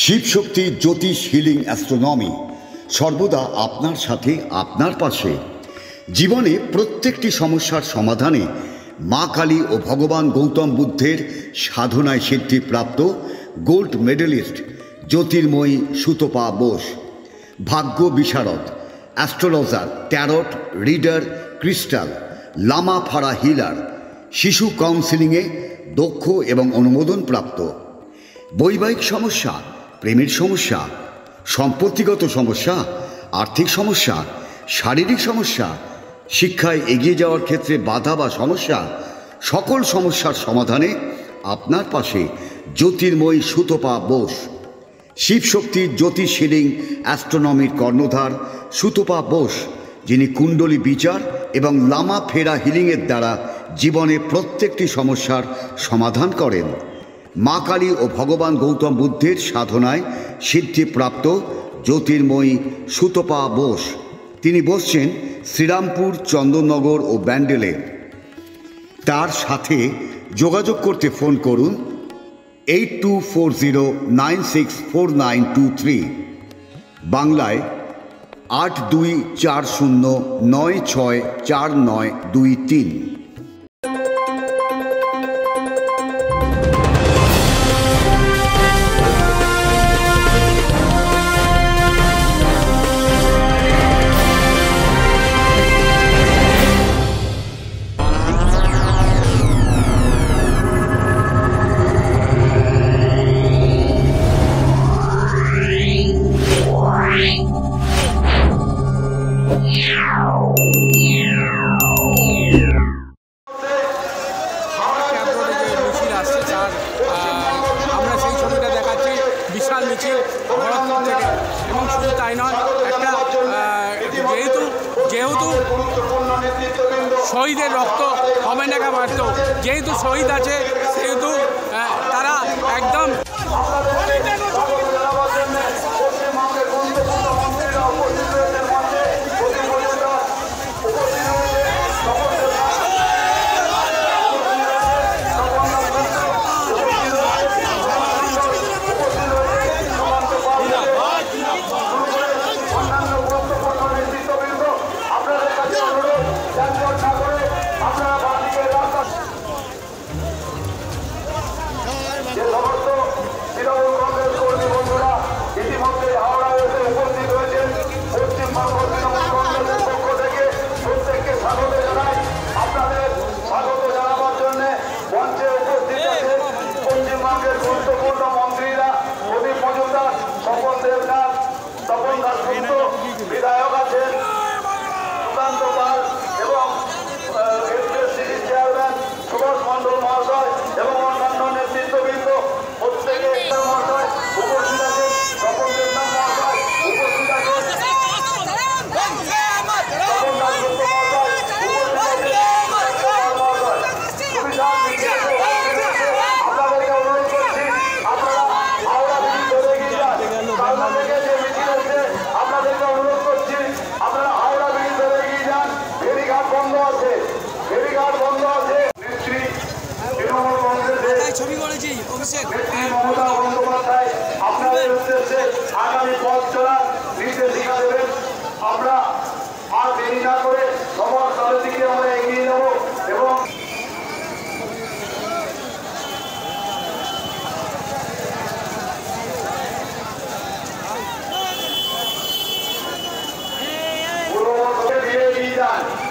শিবশক্তি জ্যোতিষ healing astronomy সর্বদা আপনার সাথে, আপনার পাশে। জীবনে প্রত্যেকটি সমস্যার সমাধানে মা কালী ও ভগবান গৌতম বুদ্ধের সাধনায় সিদ্ধিপ্রাপ্ত গোল্ড মেডেলিস্ট জ্যোতির্ময়ী সুতপা বোস, ভাগ্য বিশারদ, astrologer, tarot reader, crystal, Lama Fera healer, শিশু কাউন্সিলিংয়ে দক্ষ এবং অনুমোদনপ্রাপ্ত। বৈবাহিক সমস্যা, প্রেমের সমস্যা, সম্পত্তিগত সমস্যা, আর্থিক সমস্যা, শারীরিক সমস্যা, শিক্ষায় এগিয়ে যাওয়ার ক্ষেত্রে বাধা বা সমস্যা, সকল সমস্যার সমাধানে আপনার পাশে জ্যোতির্ময়ী সুতপা বোস। শিবশক্তির জ্যোতিষ হিলিং অ্যাস্ট্রোনমির কর্ণধার সুতপা বোস, যিনি কুণ্ডলী বিচার এবং লামা ফেরা হিলিংয়ের দ্বারা জীবনে প্রত্যেকটি সমস্যার সমাধান করেন। মা কালী ও ভগবান গৌতম বুদ্ধের সাধনায় সিদ্ধিপ্রাপ্ত জ্যোতির্ময়ী সুতপা বোস। তিনি বসছেন শ্রীরামপুর, চন্দননগর ও ব্যান্ডেলে। তার সাথে যোগাযোগ করতে ফোন করুন 8240964923, বাংলায় 8240964923। বিশাল মিছিল ভরতপুর থেকে, এবং শুধু তাই নয়, একটা যেহেতু শহীদের রক্ত হবে না বাড়ত, যেহেতু শহীদ আছে সেহেতু তারা একদম বিধায়ক আছেন সুকান্ত পাল এবং চেয়ারম্যান সুভাষ মন্ডল মহাশয় এবং অন্যান্য নেতৃত্ববৃন্দ প্রত্যেকে মহাশয় উপস্থিত আছেন, তপন দেবনাথ মহাশয় উপস্থিত আছেন, আপনাদেরকে অনুরোধ করছি আপনারা হাওড়া ব্রিজ ধরে এগিয়ে যান। কালনা থেকে যে মিছিল হচ্ছে আপনাদেরকে অনুরোধ করছি আপনারা হাওড়া ব্রিজ ধরে এগিয়ে যান। ফেরিঘাট বন্ধ আছে, ফেরিঘাট বন্ধ আছে। নেত্রী তৃণমূল কংগ্রেসের নেত্রী মমতা বন্দ্যোপাধ্যায় আপনাদের উদ্দেশ্যে আগামী পথ চলার নির্দেশিকা দেবেন। আমরা আর দেরি না করে সবার তলের দিকে আমরা এগিয়ে যাব এবং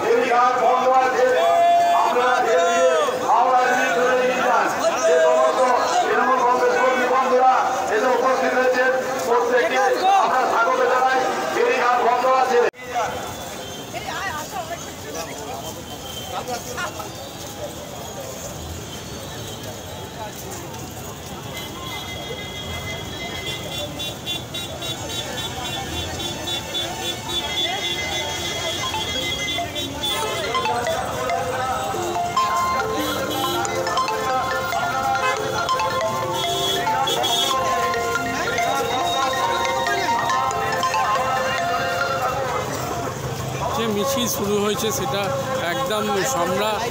ফেরিঘাট বন্ধ আছে, আপনারা হাওড়া ব্রিজ ধরে এগিয়ে যান। যে সমস্ত তৃণমূল কংগ্রেস কর্মী বন্ধুরা এসে উপস্থিত হয়েছেন প্রত্যেককে আমরা স্বাগত জানাই। ফেরিঘাট বন্ধ আছে। যে মিছিল শুরু হয়েছে সেটা একদম সম্রাট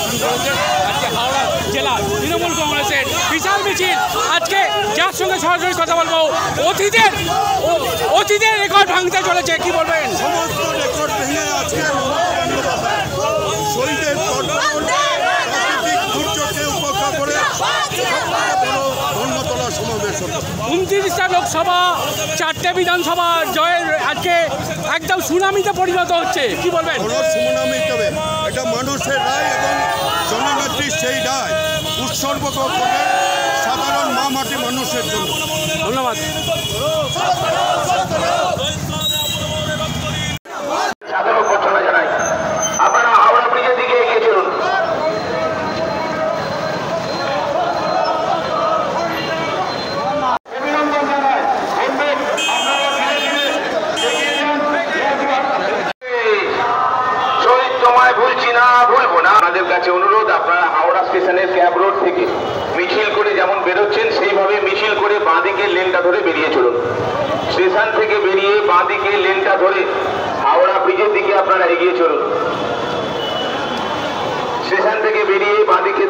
শুরু করেছে আজকে হাওড়া জেলা তৃণমূল কংগ্রেসের বিশাল মিছিল। আজকে যার সঙ্গে সরাসরি কথা বলবো, অতীতের রেকর্ড ভাঙতে চলেছে, কি বলবেন? সমস্ত রেকর্ড ভেঙে আজকে শহীদের প্রাকৃতিক দুর্যোগকে উপেক্ষা করে ধর্মতলা সমাবেশ হলো। 29টা লোকসভা, 4টে বিধানসভা জয়ের আজকে একদম সুনামিতে পরিণত হচ্ছে, কি বলবেন? সুনামি তবে এটা মানুষের রায় এবং জননেত্রীর সেই রায় উৎসর্গ করবে সাধারণ মা মাটি মানুষের জন্য। ধন্যবাদ। সাধারণ ঘোষণা জানাই, আপনারা হাওড়া ব্রিজের দিকে এগিয়ে চলুন। অভিনন্দন জানাই, শহীদ তোমায় ভুলছি না, ভুলবো না। আপনাদের কাছে অনুরোধ, আপনারা হাওড়া স্টেশনের ক্যাব রোড থেকে মিছিল করে যেমন বেরোচ্ছেন সেইভাবে মিছিল করে বাঁদিকে লেনটা ধরে বেরিয়ে চলুন। স্টেশন থেকে বেরিয়ে বাঁদিকে লেনটা ধরে হাওড়া ব্রিজের দিকে আপনারা এগিয়ে চলুন। স্টেশন থেকে বেরিয়ে বাঁদিকে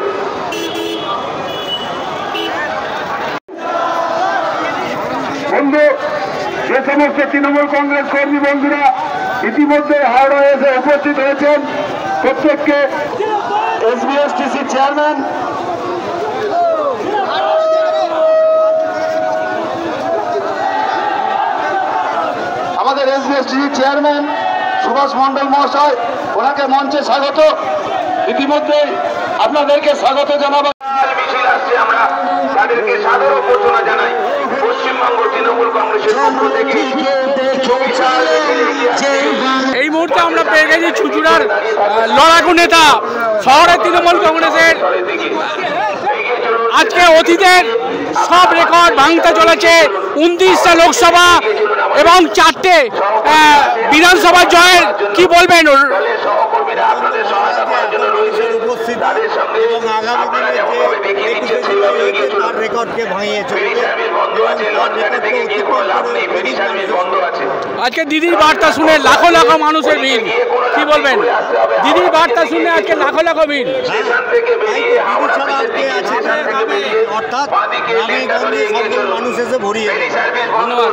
বন্ধু, যে সমস্ত তৃণমূল কংগ্রেস কর্মী বন্ধুরা ইতিমধ্যে হাওড়া এসে উপস্থিত হয়েছেন, প্রত্যেককে এসবিএসটিসি চেয়ারম্যান আমাদের এসবিএসটিসি চেয়ারম্যান সুভাষ মণ্ডল মহাশয়, ওনাকে মঞ্চে স্বাগত। ইতিমধ্যে আপনাদেরকে স্বাগত জানাবো। মিছিল আসছে, আমরা তাদেরকে সাদর অভ্যর্থনা জানাই। পশ্চিমবঙ্গ তৃণমূল কংগ্রেসের পক্ষ থেকে এই মুহূর্তে আমরা পেয়ে গেছি চুচুড়ার লড়াকু নেতা, শহরের তৃণমূল কংগ্রেসের আজকে অতীতের সব রেকর্ড ভাঙতে চলেছে। 29টা লোকসভা এবং 4টে বিধানসভা জয়ের, কি বলবেন? রেকর্ডকে ভাঙিয়ে চলেছে। আজকে দিদির বার্তা শুনে লাখো লাখো মানুষের ভিড়, কি বলবেন? দিদির বার্তা শুনে আজকে লাখো লাখো ভিড়। অর্থাৎ মানুষ এসে ভরিয়ে। ধন্যবাদ।